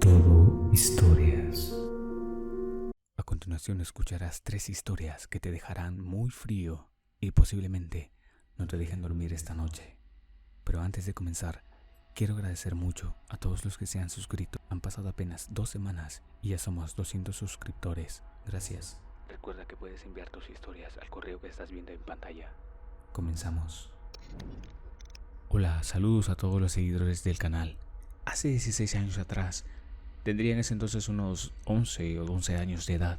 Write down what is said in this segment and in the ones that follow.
Todo historias. A continuación escucharás 3 historias que te dejarán muy frío y posiblemente no te dejen dormir esta noche. Pero antes de comenzar, quiero agradecer mucho a todos los que se han suscrito. Han pasado apenas 2 semanas y ya somos 200 suscriptores. Gracias. Recuerda que puedes enviar tus historias al correo que estás viendo en pantalla. Comenzamos. Hola, saludos a todos los seguidores del canal. Hace 16 años atrás, tendría en ese entonces unos 11 o 12 años de edad.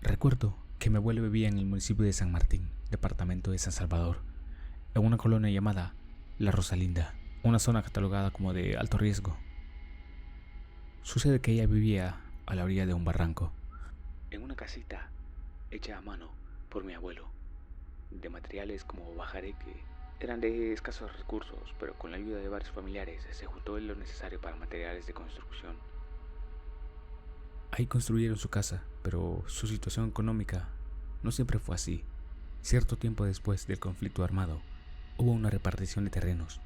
Recuerdo que mi abuelo vivía en el municipio de San Martín, departamento de San Salvador, en una colonia llamada La Rosalinda, una zona catalogada como de alto riesgo. Sucede que ella vivía a la orilla de un barranco, en una casita hecha a mano por mi abuelo, de materiales como bajaré que eran de escasos recursos, pero con la ayuda de varios familiares se juntó lo necesario para materiales de construcción. Ahí construyeron su casa, pero su situación económica no siempre fue así. Cierto tiempo después del conflicto armado, hubo una repartición de terrenos.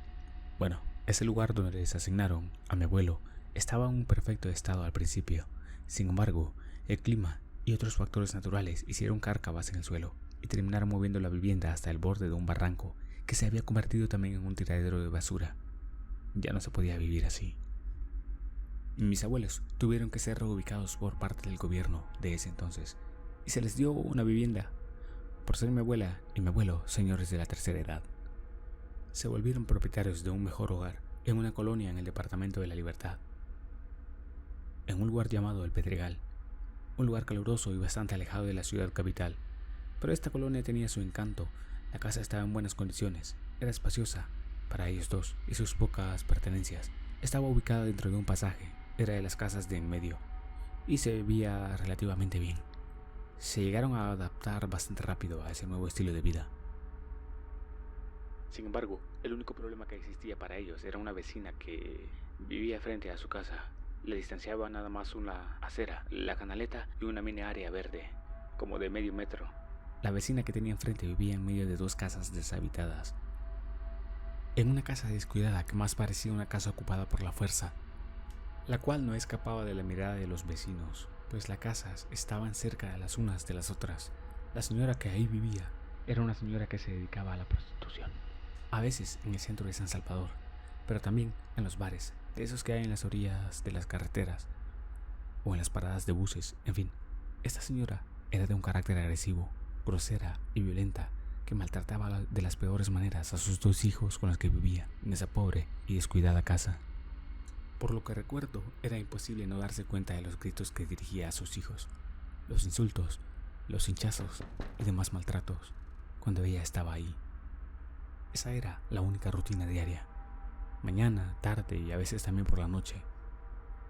Bueno, ese lugar donde les asignaron a mi abuelo estaba en un perfecto estado al principio. Sin embargo, el clima y otros factores naturales hicieron cárcavas en el suelo y terminaron moviendo la vivienda hasta el borde de un barranco que se había convertido también en un tiradero de basura. Ya no se podía vivir así. Mis abuelos tuvieron que ser reubicados por parte del gobierno de ese entonces y se les dio una vivienda por ser mi abuela y mi abuelo señores de la tercera edad. Se volvieron propietarios de un mejor hogar en una colonia en el departamento de La Libertad, en un lugar llamado El Pedregal, un lugar caluroso y bastante alejado de la ciudad capital. Pero esta colonia tenía su encanto. La casa estaba en buenas condiciones, era espaciosa para ellos dos y sus pocas pertenencias. Estaba ubicada dentro de un pasaje, era de las casas de en medio y se vivía relativamente bien. Se llegaron a adaptar bastante rápido a ese nuevo estilo de vida. Sin embargo, el único problema que existía para ellos era una vecina que vivía frente a su casa. Le distanciaba nada más una acera, la canaleta y una mini área verde, como de medio metro. La vecina que tenía enfrente vivía en medio de 2 casas deshabitadas, en una casa descuidada que más parecía una casa ocupada por la fuerza, la cual no escapaba de la mirada de los vecinos, pues las casas estaban cerca de las unas de las otras. La señora que ahí vivía era una señora que se dedicaba a la prostitución, a veces en el centro de San Salvador, pero también en los bares, de esos que hay en las orillas de las carreteras o en las paradas de buses. En fin, esta señora era de un carácter agresivo, grosera y violenta, que maltrataba de las peores maneras a sus 2 hijos con los que vivía en esa pobre y descuidada casa. Por lo que recuerdo, era imposible no darse cuenta de los gritos que dirigía a sus hijos, los insultos, los hinchazos y demás maltratos cuando ella estaba ahí. Esa era la única rutina diaria, mañana, tarde y a veces también por la noche.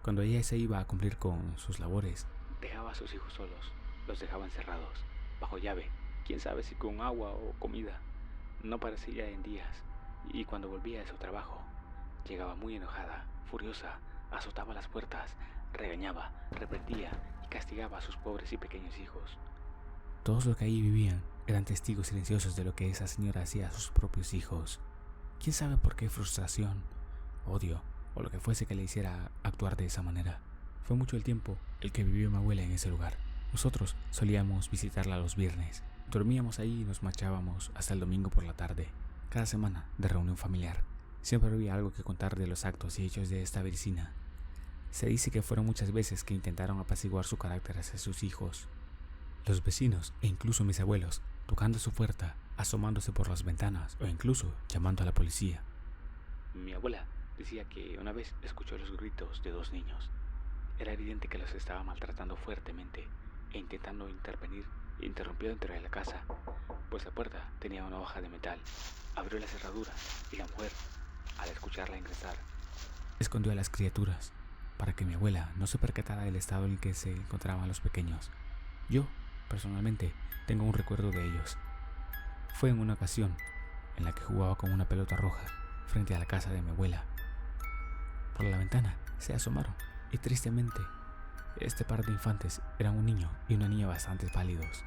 Cuando ella se iba a cumplir con sus labores, dejaba a sus hijos solos, los dejaba encerrados, bajo llave, quién sabe si con agua o comida. No parecía en días, y cuando volvía de su trabajo, llegaba muy enojada, furiosa, azotaba las puertas, regañaba, reprendía y castigaba a sus pobres y pequeños hijos. Todos los que allí vivían eran testigos silenciosos de lo que esa señora hacía a sus propios hijos. Quién sabe por qué frustración, odio o lo que fuese que le hiciera actuar de esa manera. Fue mucho el tiempo el que vivió mi abuela en ese lugar. Nosotros solíamos visitarla los viernes. Dormíamos ahí y nos marchábamos hasta el domingo por la tarde. Cada semana de reunión familiar. Siempre había algo que contar de los actos y hechos de esta vecina. Se dice que fueron muchas veces que intentaron apaciguar su carácter hacia sus hijos. Los vecinos e incluso mis abuelos tocando su puerta, asomándose por las ventanas o incluso llamando a la policía. Mi abuela decía que una vez escuchó los gritos de 2 niños. Era evidente que los estaba maltratando fuertemente e intentando intervenir, interrumpió dentro de la casa, pues la puerta tenía una hoja de metal. Abrió la cerradura y la mujer, al escucharla ingresar, escondió a las criaturas para que mi abuela no se percatara del estado en el que se encontraban los pequeños. Yo, personalmente, tengo un recuerdo de ellos. Fue en una ocasión en la que jugaba con una pelota roja frente a la casa de mi abuela. Por la ventana se asomaron y tristemente este par de infantes eran un niño y una niña bastante pálidos,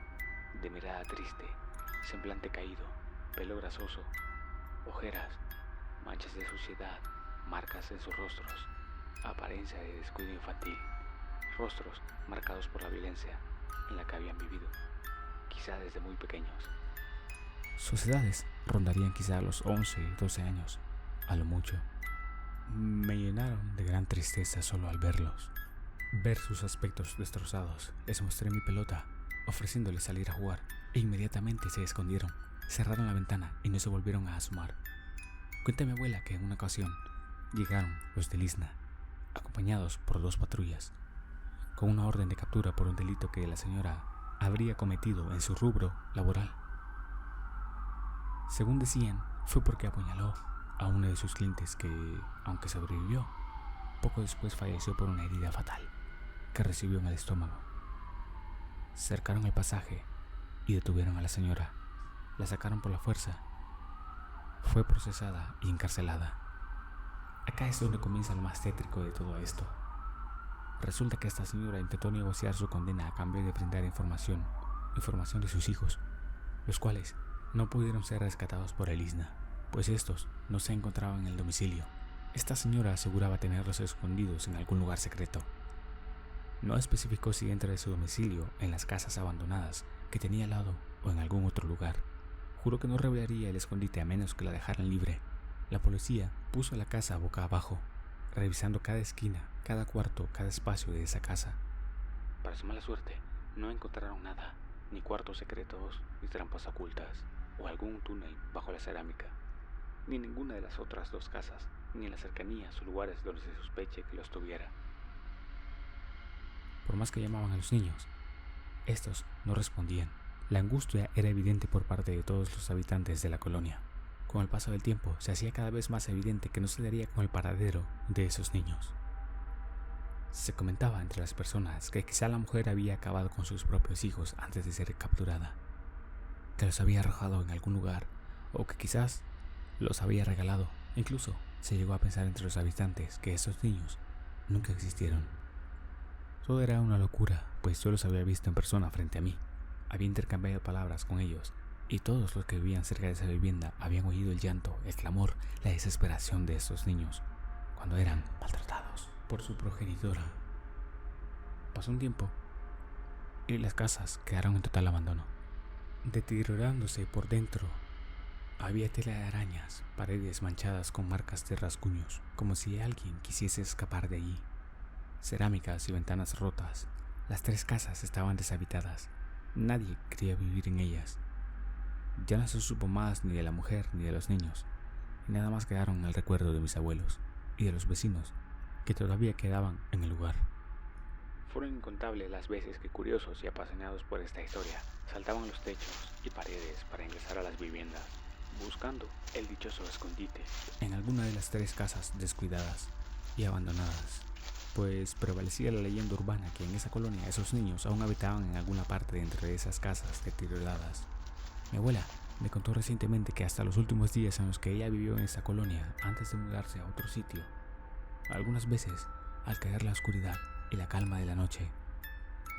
de mirada triste, semblante caído, pelo grasoso, ojeras, manchas de suciedad marcas en sus rostros, apariencia de descuido infantil, rostros marcados por la violencia en la que habían vivido, quizá desde muy pequeños. Sus edades rondarían quizá los 11, 12 años, a lo mucho. Me llenaron de gran tristeza solo al verlos. Ver sus aspectos destrozados. Les mostré mi pelota, ofreciéndoles salir a jugar, e inmediatamente se escondieron, cerraron la ventana y no se volvieron a asomar. Cuenta mi abuela que en una ocasión llegaron los del ISNA, acompañados por 2 patrullas, con una orden de captura por un delito que la señora habría cometido en su rubro laboral. Según decían, fue porque apuñaló a uno de sus clientes que, aunque sobrevivió, poco después falleció por una herida fatal que recibió en el estómago. Cercaron el pasaje y detuvieron a la señora. La sacaron por la fuerza. Fue procesada y encarcelada. Acá es donde comienza lo más tétrico de todo esto. Resulta que esta señora intentó negociar su condena a cambio de brindar información de sus hijos, los cuales no pudieron ser rescatados por el ISNA, pues estos no se encontraban en el domicilio. Esta señora aseguraba tenerlos escondidos en algún lugar secreto. No especificó si dentro de su domicilio, en las casas abandonadas que tenía al lado o en algún otro lugar. Juró que no revelaría el escondite a menos que la dejaran libre. La policía puso la casa boca abajo, revisando cada esquina, cada cuarto, cada espacio de esa casa. Para su mala suerte, no encontraron nada, ni cuartos secretos, ni trampas ocultas, o algún túnel bajo la cerámica, ni en ninguna de las otras 2 casas, ni en las cercanías o lugares donde se sospeche que los tuviera. Por más que llamaban a los niños, estos no respondían. La angustia era evidente por parte de todos los habitantes de la colonia. Con el paso del tiempo, se hacía cada vez más evidente que no se daría con el paradero de esos niños. Se comentaba entre las personas que quizá la mujer había acabado con sus propios hijos antes de ser capturada, que los había arrojado en algún lugar o que quizás los había regalado. Incluso se llegó a pensar entre los habitantes que esos niños nunca existieron. Todo era una locura, pues yo los había visto en persona frente a mí. Había intercambiado palabras con ellos y todos los que vivían cerca de esa vivienda habían oído el llanto, el clamor, la desesperación de estos niños cuando eran maltratados por su progenitora. Pasó un tiempo y las casas quedaron en total abandono, deteriorándose por dentro. Había tela de arañas, paredes manchadas con marcas de rasguños, como si alguien quisiese escapar de allí. Cerámicas y ventanas rotas. Las 3 casas estaban deshabitadas. Nadie quería vivir en ellas. Ya no se supo más ni de la mujer ni de los niños, y nada más quedaron en el recuerdo de mis abuelos y de los vecinos que todavía quedaban en el lugar. Fueron incontables las veces que curiosos y apasionados por esta historia saltaban los techos y paredes para ingresar a las viviendas, buscando el dichoso escondite en alguna de las 3 casas descuidadas y abandonadas, pues prevalecía la leyenda urbana que en esa colonia esos niños aún habitaban en alguna parte dentro de esas casas deterioradas. Mi abuela me contó recientemente que hasta los últimos días en los que ella vivió en esa colonia antes de mudarse a otro sitio, algunas veces, al caer la oscuridad y la calma de la noche,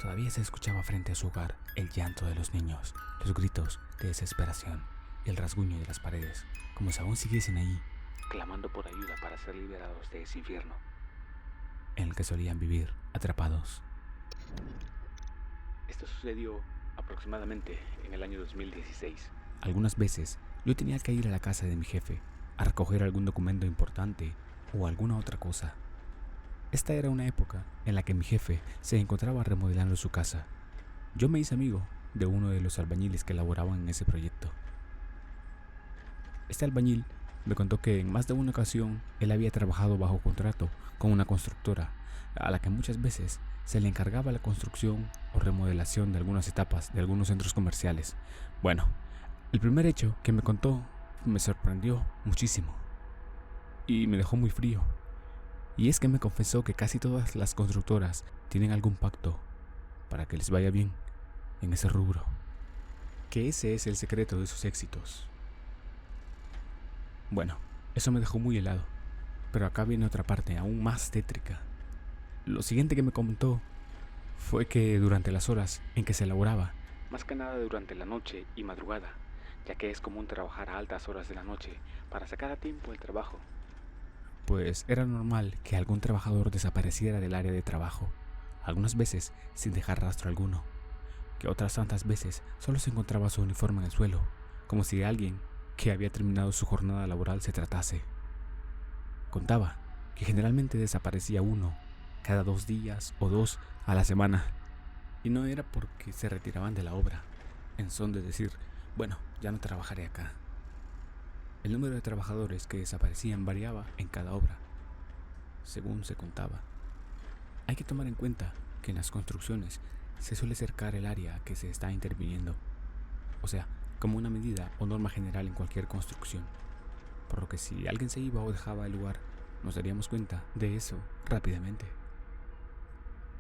todavía se escuchaba frente a su hogar el llanto de los niños, los gritos de desesperación y el rasguño de las paredes, como si aún siguiesen allí, clamando por ayuda para ser liberados de ese infierno en el que solían vivir atrapados. Esto sucedió aproximadamente en el año 2016. Algunas veces yo tenía que ir a la casa de mi jefe a recoger algún documento importante o alguna otra cosa. Esta era una época en la que mi jefe se encontraba remodelando su casa. Yo me hice amigo de uno de los albañiles que laboraban en ese proyecto. Este albañil me contó que en más de una ocasión él había trabajado bajo contrato con una constructora a la que muchas veces se le encargaba la construcción o remodelación de algunas etapas de algunos centros comerciales. Bueno, el primer hecho que me contó me sorprendió muchísimo y me dejó muy frío. Y es que me confesó que casi todas las constructoras tienen algún pacto para que les vaya bien en ese rubro, que ese es el secreto de sus éxitos. Bueno, eso me dejó muy helado, pero acá viene otra parte aún más tétrica. Lo siguiente que me comentó fue que durante las horas en que se elaboraba, más que nada durante la noche y madrugada, ya que es común trabajar a altas horas de la noche para sacar a tiempo el trabajo. pues era normal que algún trabajador desapareciera del área de trabajo, algunas veces sin dejar rastro alguno, que otras tantas veces solo se encontraba su uniforme en el suelo, como si de alguien que había terminado su jornada laboral se tratase. Contaba que generalmente desaparecía uno cada 2 días o 2 a la semana, y no era porque se retiraban de la obra, en son de decir, bueno, ya no trabajaré acá. El número de trabajadores que desaparecían variaba en cada obra, según se contaba. Hay que tomar en cuenta que en las construcciones se suele cercar el área que se está interviniendo, o sea, como una medida o norma general en cualquier construcción, por lo que si alguien se iba o dejaba el lugar, nos daríamos cuenta de eso rápidamente.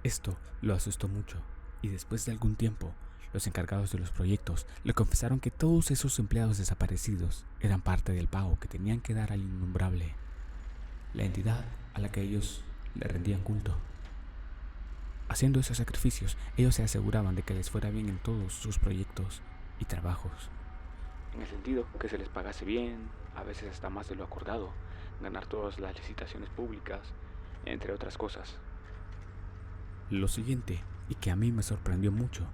Esto lo asustó mucho, y después de algún tiempo, los encargados de los proyectos le confesaron que todos esos empleados desaparecidos eran parte del pago que tenían que dar al innombrable, la entidad a la que ellos le rendían culto. Haciendo esos sacrificios, ellos se aseguraban de que les fuera bien en todos sus proyectos y trabajos. En el sentido que se les pagase bien, a veces hasta más de lo acordado, ganar todas las licitaciones públicas, entre otras cosas. Lo siguiente, y que a mí me sorprendió mucho,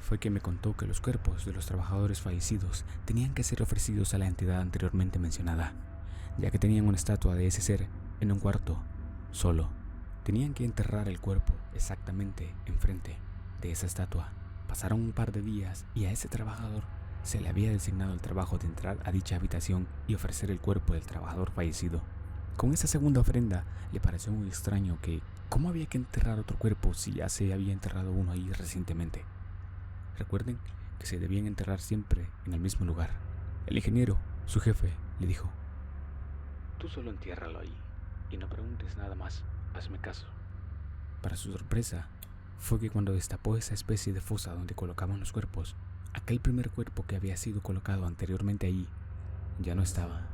fue que me contó que los cuerpos de los trabajadores fallecidos tenían que ser ofrecidos a la entidad anteriormente mencionada, ya que tenían una estatua de ese ser en un cuarto, solo. Tenían que enterrar el cuerpo exactamente enfrente de esa estatua. Pasaron un par de días y a ese trabajador se le había designado el trabajo de entrar a dicha habitación y ofrecer el cuerpo del trabajador fallecido. Con esa segunda ofrenda le pareció muy extraño que ¿cómo había que enterrar otro cuerpo si ya se había enterrado uno ahí recientemente? Recuerden que se debían enterrar siempre en el mismo lugar. El ingeniero, su jefe, le dijo: Tú solo entiérralo ahí y no preguntes nada más, hazme caso. Para su sorpresa, fue que cuando destapó esa especie de fosa donde colocaban los cuerpos, aquel primer cuerpo que había sido colocado anteriormente allí ya no estaba.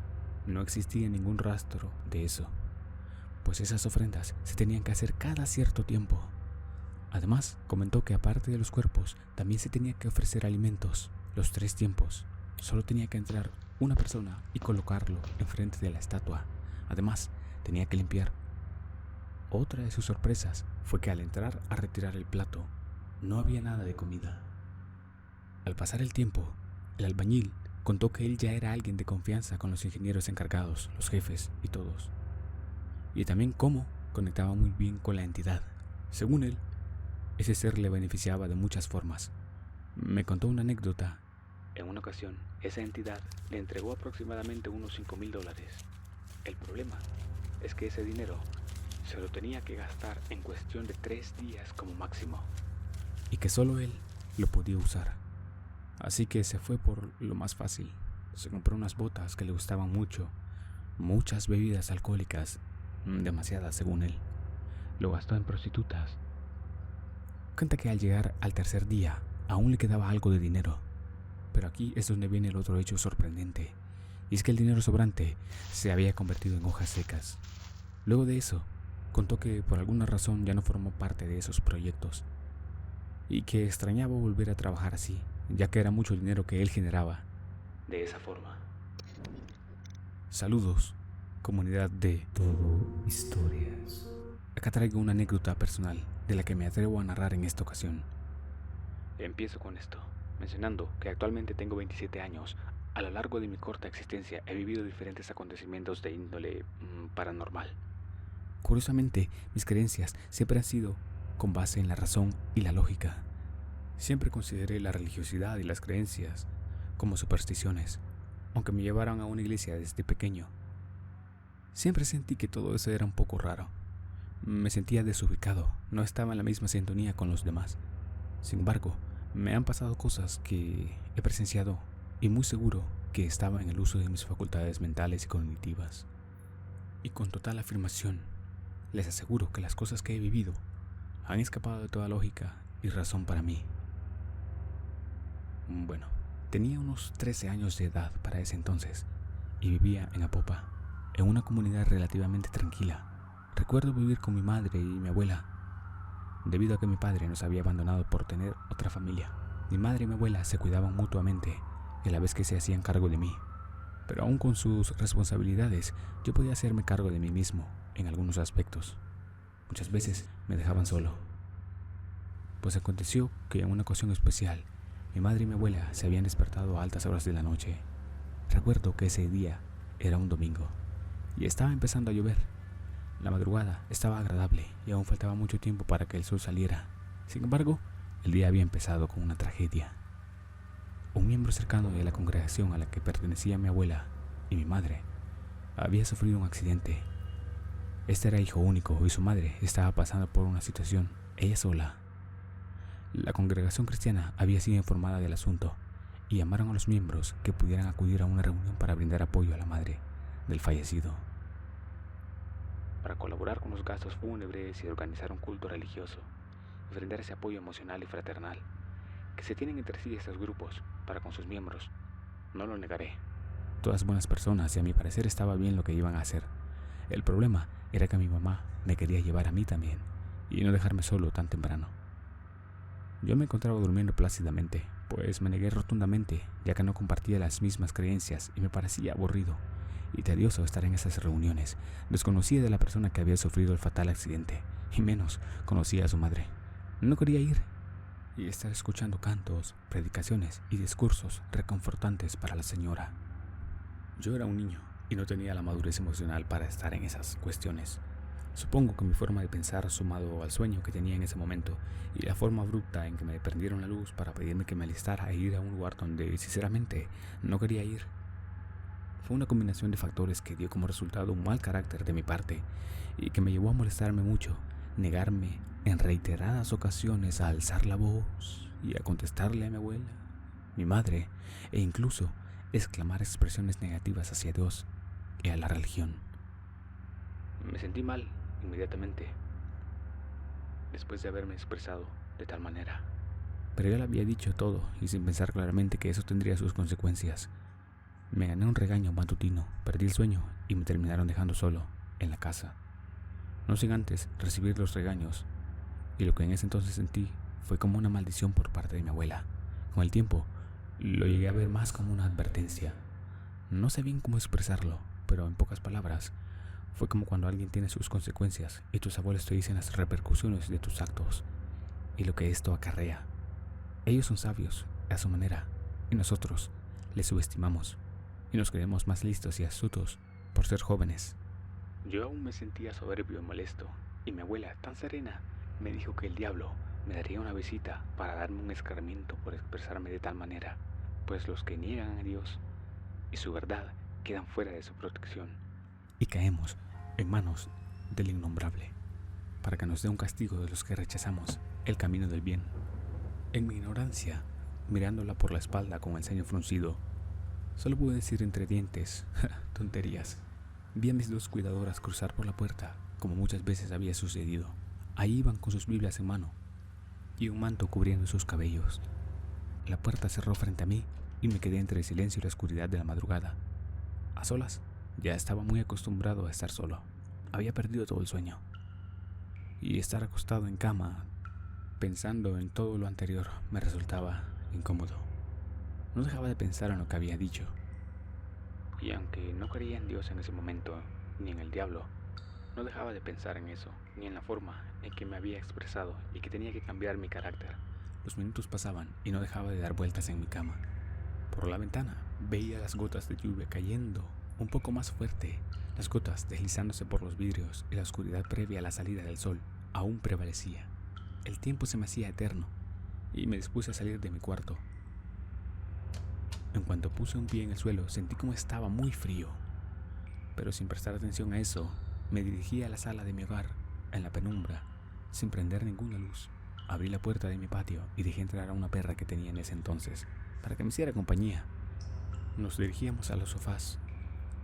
No existía ningún rastro de eso, pues esas ofrendas se tenían que hacer cada cierto tiempo. Además, comentó que aparte de los cuerpos, también se tenía que ofrecer alimentos, los 3 tiempos. Solo tenía que entrar una persona y colocarlo enfrente de la estatua. Además, tenía que limpiar. Otra de sus sorpresas fue que al entrar a retirar el plato, no había nada de comida. Al pasar el tiempo, el albañil contó que él ya era alguien de confianza con los ingenieros encargados, los jefes y todos. Y también cómo conectaba muy bien con la entidad. Según él, ese ser le beneficiaba de muchas formas. Me contó una anécdota. En una ocasión, esa entidad le entregó aproximadamente unos $5,000. El problema es que ese dinero se lo tenía que gastar en cuestión de 3 días como máximo. Y que solo él lo podía usar. Así que se fue por lo más fácil. Se compró unas botas que le gustaban mucho, muchas bebidas alcohólicas, demasiadas según él. Lo gastó en prostitutas. Cuenta que al llegar al tercer día aún le quedaba algo de dinero. Pero aquí es donde viene el otro hecho sorprendente, y es que el dinero sobrante se había convertido en hojas secas. Luego de eso, contó que por alguna razón ya no formó parte de esos proyectos, y que extrañaba volver a trabajar así, ya que era mucho dinero que él generaba de esa forma. Saludos, comunidad de Todo Historias. Acá traigo una anécdota personal de la que me atrevo a narrar en esta ocasión. Empiezo con esto, mencionando que actualmente tengo 27 años. A lo largo de mi corta existencia he vivido diferentes acontecimientos de índole paranormal. Curiosamente, mis creencias siempre han sido con base en la razón y la lógica. Siempre consideré la religiosidad y las creencias como supersticiones, aunque me llevaron a una iglesia desde pequeño. Siempre sentí que todo eso era un poco raro. Me sentía desubicado, no estaba en la misma sintonía con los demás. Sin embargo, me han pasado cosas que he presenciado y muy seguro que estaba en el uso de mis facultades mentales y cognitivas. Y con total afirmación, les aseguro que las cosas que he vivido han escapado de toda lógica y razón para mí. Bueno, tenía unos 13 años de edad para ese entonces y vivía en Apopa, en una comunidad relativamente tranquila. Recuerdo vivir con mi madre y mi abuela, debido a que mi padre nos había abandonado por tener otra familia. Mi madre y mi abuela se cuidaban mutuamente y a la vez que se hacían cargo de mí. pero aún con sus responsabilidades, yo podía hacerme cargo de mí mismo en algunos aspectos. Muchas veces me dejaban solo. Pues aconteció que en una ocasión especial, mi madre y mi abuela se habían despertado a altas horas de la noche. Recuerdo que ese día era un domingo y estaba empezando a llover. La madrugada estaba agradable y aún faltaba mucho tiempo para que el sol saliera. Sin embargo, el día había empezado con una tragedia. Un miembro cercano de la congregación a la que pertenecía mi abuela y mi madre había sufrido un accidente. Este era hijo único y su madre estaba pasando por una situación, ella sola. La congregación cristiana había sido informada del asunto y llamaron a los miembros que pudieran acudir a una reunión para brindar apoyo a la madre del fallecido, para colaborar con los gastos fúnebres y organizar un culto religioso y brindar ese apoyo emocional y fraternal que se tienen entre sí estos grupos para con sus miembros. No lo negaré. Todas buenas personas y a mi parecer estaba bien lo que iban a hacer. El problema era que mi mamá me quería llevar a mí también y no dejarme solo tan temprano. Yo me encontraba durmiendo plácidamente, pues me negué rotundamente, ya que no compartía las mismas creencias y me parecía aburrido y tedioso estar en esas reuniones. Desconocía de la persona que había sufrido el fatal accidente, y menos conocía a su madre. No quería ir y estar escuchando cantos, predicaciones y discursos reconfortantes para la señora. Yo era un niño y no tenía la madurez emocional para estar en esas cuestiones. Supongo que mi forma de pensar, sumado al sueño que tenía en ese momento y la forma abrupta en que me prendieron la luz para pedirme que me alistara a ir a un lugar donde sinceramente no quería ir, fue una combinación de factores que dio como resultado un mal carácter de mi parte y que me llevó a molestarme mucho, negarme en reiteradas ocasiones a alzar la voz y a contestarle a mi abuela, mi madre, e incluso exclamar expresiones negativas hacia Dios y a la religión. Me sentí mal inmediatamente después de haberme expresado de tal manera. Pero yo le había dicho todo y sin pensar claramente que eso tendría sus consecuencias. Me gané un regaño matutino, perdí el sueño y me terminaron dejando solo en la casa. No sin antes recibir los regaños, y lo que en ese entonces sentí fue como una maldición por parte de mi abuela. Con el tiempo lo llegué a ver más como una advertencia. No sé bien cómo expresarlo, pero en pocas palabras, fue como cuando alguien tiene sus consecuencias y tus abuelos te dicen las repercusiones de tus actos y lo que esto acarrea. Ellos son sabios a su manera y nosotros les subestimamos y nos creemos más listos y astutos por ser jóvenes. Yo aún me sentía soberbio y molesto, y mi abuela, tan serena, me dijo que el diablo me daría una visita para darme un escarmiento por expresarme de tal manera, pues los que niegan a Dios y su verdad quedan fuera de su protección. Y caemos en manos del innombrable, para que nos dé un castigo de los que rechazamos el camino del bien. En mi ignorancia, mirándola por la espalda con el ceño fruncido, solo pude decir entre dientes, tonterías. Vi a mis dos cuidadoras cruzar por la puerta, como muchas veces había sucedido. Ahí iban con sus Biblias en mano y un manto cubriendo sus cabellos. La puerta cerró frente a mí y me quedé entre el silencio y la oscuridad de la madrugada. A solas, ya estaba muy acostumbrado a estar solo. Había perdido todo el sueño. Y estar acostado en cama, pensando en todo lo anterior, me resultaba incómodo. No dejaba de pensar en lo que había dicho. Y aunque no creía en Dios en ese momento, ni en el diablo, no dejaba de pensar en eso, ni en la forma en que me había expresado y que tenía que cambiar mi carácter. Los minutos pasaban y no dejaba de dar vueltas en mi cama. Por la ventana veía las gotas de lluvia cayendo un poco más fuerte, las gotas deslizándose por los vidrios y la oscuridad previa a la salida del sol aún prevalecía. El tiempo se me hacía eterno y me dispuse a salir de mi cuarto. En cuanto puse un pie en el suelo, sentí como estaba muy frío. Pero sin prestar atención a eso, me dirigí a la sala de mi hogar, en la penumbra, sin prender ninguna luz. Abrí la puerta de mi patio y dejé entrar a una perra que tenía en ese entonces, para que me hiciera compañía. Nos dirigíamos a los sofás.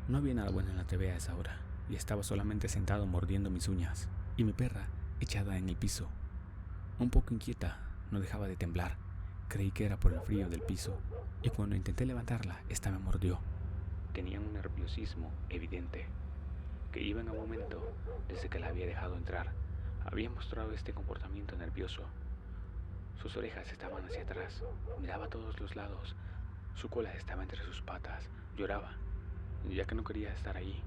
No había nada bueno en la TV a esa hora, y estaba solamente sentado mordiendo mis uñas, y mi perra echada en el piso. Un poco inquieta, no dejaba de temblar. Creí que era por el frío del piso, y cuando intenté levantarla, esta me mordió. Tenía un nerviosismo evidente, que iba en aumento desde que la había dejado entrar. Había mostrado este comportamiento nervioso. Sus orejas estaban hacia atrás, miraba a todos los lados, su cola estaba entre sus patas, lloraba, ya que no quería estar allí.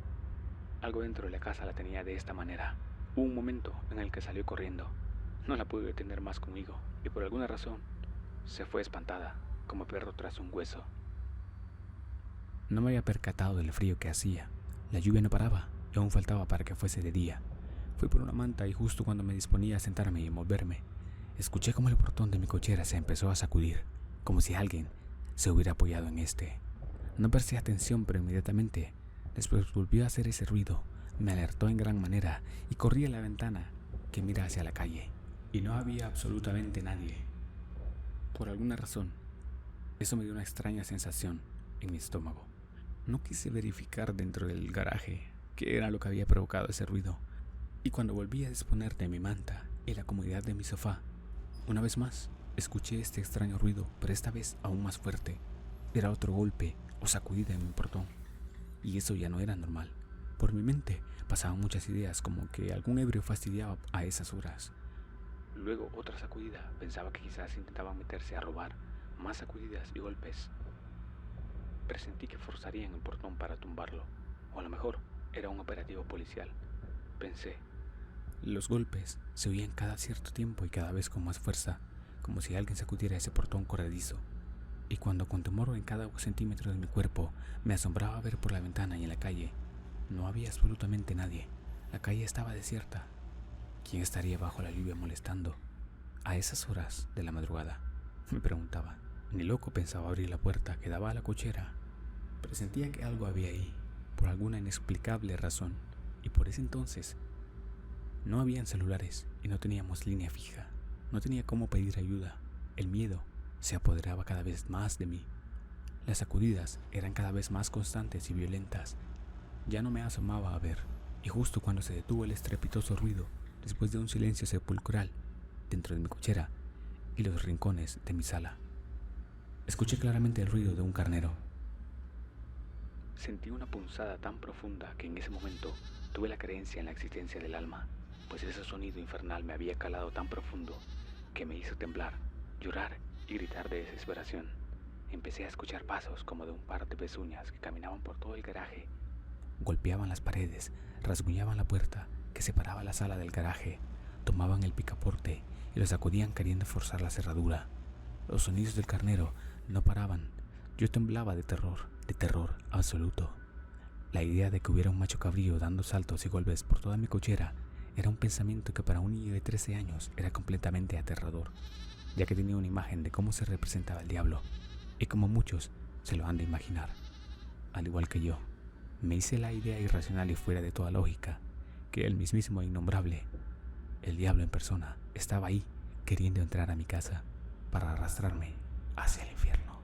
Algo dentro de la casa la tenía de esta manera. Hubo un momento en el que salió corriendo. No la pude detener más conmigo y por alguna razón se fue espantada, como perro tras un hueso. No me había percatado del frío que hacía. La lluvia no paraba y aún faltaba para que fuese de día. Fui por una manta y justo cuando me disponía a sentarme y moverme, escuché como el portón de mi cochera se empezó a sacudir, como si alguien se hubiera apoyado en este. No presté atención, pero inmediatamente después volvió a hacer ese ruido. Me alertó en gran manera y corrí a la ventana que mira hacia la calle. Y no había absolutamente nadie. Por alguna razón, eso me dio una extraña sensación en mi estómago. No quise verificar dentro del garaje qué era lo que había provocado ese ruido. Y cuando volví a disponer de mi manta en la comodidad de mi sofá, una vez más escuché este extraño ruido, pero esta vez aún más fuerte. Era otro golpe o sacudida en mi portón. Y eso ya no era normal. Por mi mente pasaban muchas ideas, como que algún ebrio fastidiaba a esas horas. Luego otra sacudida. Pensaba que quizás intentaban meterse a robar. Más sacudidas y golpes. Presentí que forzarían el portón para tumbarlo. O a lo mejor era un operativo policial. Pensé. Los golpes se oían cada cierto tiempo y cada vez con más fuerza, como si alguien sacudiera ese portón corredizo. Y cuando con temor en cada centímetro de mi cuerpo me asombraba ver por la ventana y en la calle, no había absolutamente nadie. La calle estaba desierta. ¿Quién estaría bajo la lluvia molestando a esas horas de la madrugada? Me preguntaba. Ni loco pensaba abrir la puerta que daba a la cochera. Presentía que algo había ahí, por alguna inexplicable razón, y por ese entonces no habían celulares y no teníamos línea fija. No tenía cómo pedir ayuda. El miedo se apoderaba cada vez más de mí. Las sacudidas eran cada vez más constantes y violentas. Ya no me asomaba a ver, y justo cuando se detuvo el estrepitoso ruido, después de un silencio sepulcral dentro de mi cochera y los rincones de mi sala, escuché claramente el ruido de un carnero. Sentí una punzada tan profunda que en ese momento tuve la creencia en la existencia del alma, pues ese sonido infernal me había calado tan profundo que me hizo temblar, llorar y gritar de desesperación. Empecé a escuchar pasos como de un par de pezuñas que caminaban por todo el garaje. Golpeaban las paredes, rasguñaban la puerta que separaba la sala del garaje, tomaban el picaporte y lo sacudían queriendo forzar la cerradura. Los sonidos del carnero no paraban. Yo temblaba de terror absoluto. La idea de que hubiera un macho cabrío dando saltos y golpes por toda mi cochera era un pensamiento que para un niño de 13 años era completamente aterrador, ya que tenía una imagen de cómo se representaba el diablo, y como muchos se lo han de imaginar. Al igual que yo, me hice la idea irracional y fuera de toda lógica que el mismísimo innombrable, el diablo en persona, estaba ahí queriendo entrar a mi casa para arrastrarme hacia el infierno.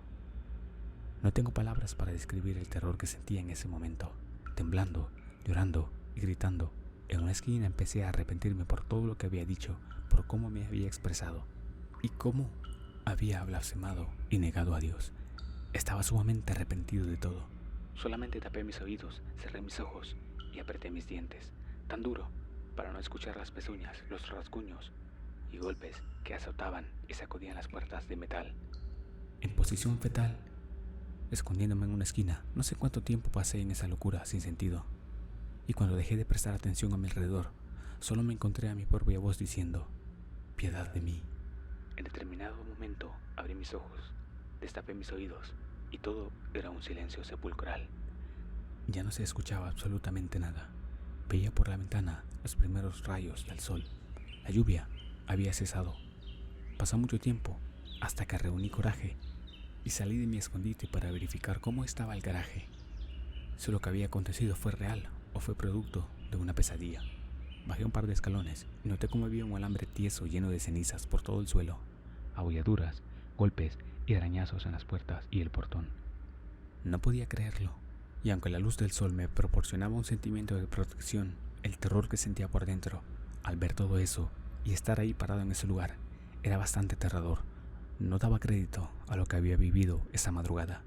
No tengo palabras para describir el terror que sentía en ese momento. Temblando, llorando y gritando, en una esquina empecé a arrepentirme por todo lo que había dicho, por cómo me había expresado y cómo había blasfemado y negado a Dios. Estaba sumamente arrepentido de todo. Solamente tapé mis oídos, cerré mis ojos y apreté mis dientes, tan duro para no escuchar las pezuñas, los rasguños y golpes que azotaban y sacudían las puertas de metal. En posición fetal, escondiéndome en una esquina, no sé cuánto tiempo pasé en esa locura sin sentido. Y cuando dejé de prestar atención a mi alrededor, solo me encontré a mi propia voz diciendo: piedad de mí. En determinado momento abrí mis ojos, destapé mis oídos y todo era un silencio sepulcral. Ya no se escuchaba absolutamente nada. Veía por la ventana los primeros rayos del sol. La lluvia había cesado. Pasó mucho tiempo hasta que reuní coraje y salí de mi escondite para verificar cómo estaba el garaje. Si lo que había acontecido fue real o fue producto de una pesadilla. Bajé un par de escalones y noté cómo había un alambre tieso lleno de cenizas por todo el suelo, abolladuras, golpes y arañazos en las puertas y el portón. No podía creerlo, y aunque la luz del sol me proporcionaba un sentimiento de protección, el terror que sentía por dentro al ver todo eso y estar ahí parado en ese lugar era bastante aterrador. No daba crédito a lo que había vivido esa madrugada.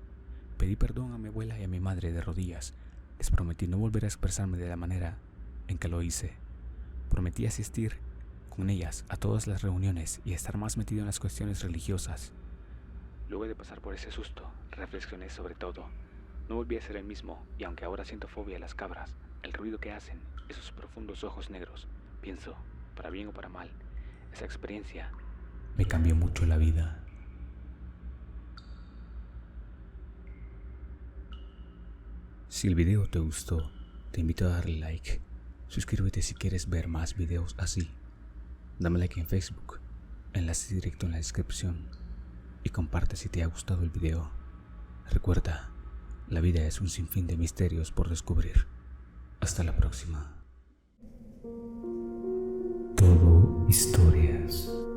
Pedí perdón a mi abuela y a mi madre de rodillas. Les prometí no volver a expresarme de la manera en que lo hice. Prometí asistir con ellas a todas las reuniones y estar más metido en las cuestiones religiosas. Luego de pasar por ese susto, reflexioné sobre todo. No volví a ser el mismo, y aunque ahora siento fobia a las cabras, el ruido que hacen, esos profundos ojos negros, pienso, para bien o para mal, esa experiencia me cambió mucho la vida. Si el video te gustó, te invito a darle like. Suscríbete si quieres ver más videos así. Dame like en Facebook, enlace directo en la descripción. Y comparte si te ha gustado el video. Recuerda, la vida es un sinfín de misterios por descubrir. Hasta la próxima. Todo historias.